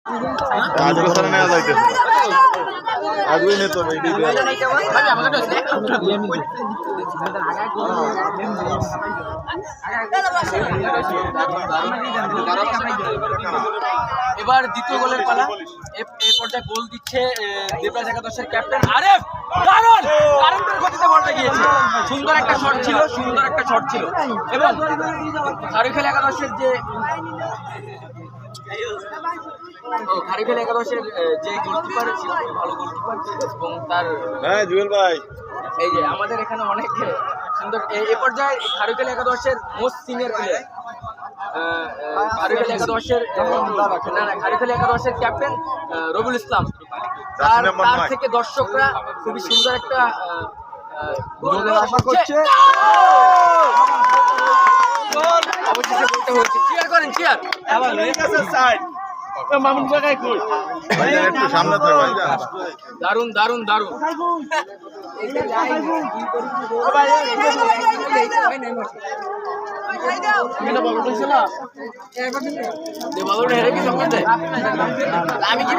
आज बसर नहीं आता इधर आज भी नहीं तो भाई এবার দ্বিতীয় গোলের পালা। এই পর্যায়ে গোল দিচ্ছে দেবরাজ একাদশের ক্যাপ্টেন আরেফ। দারুণ কারেন্টের গতিতে বলটা গিয়েছে। সুন্দর একটা শট ছিল, সুন্দর একটা শট ছিল। এবং খারিখেল একাদশের যে খারিখেল একাদশের যে গোলকিপার ছিল ভালো গোলকিপার এবং তার হ্যাঁ জুয়েল ভাই এই যে আমাদের এখানে অনেক সুন্দর এ পর্যায়ে খারিখেল একাদশের মোস্ট সিনিয়র প্লেয়ার খারিখেল একাদশের খারিখেল একাদশের ক্যাপ্টেন রবিউল ইসলাম। তার থেকে দর্শকরা খুবই সুন্দর একটা আশা করছে। অবশেষে বলতে হয়েছে চিয়ার করেন চিয়ার। মামুন জায়গায় কই ভাই একটু সামনে থাক ভাই দারুন দারুন দারুন আমি কি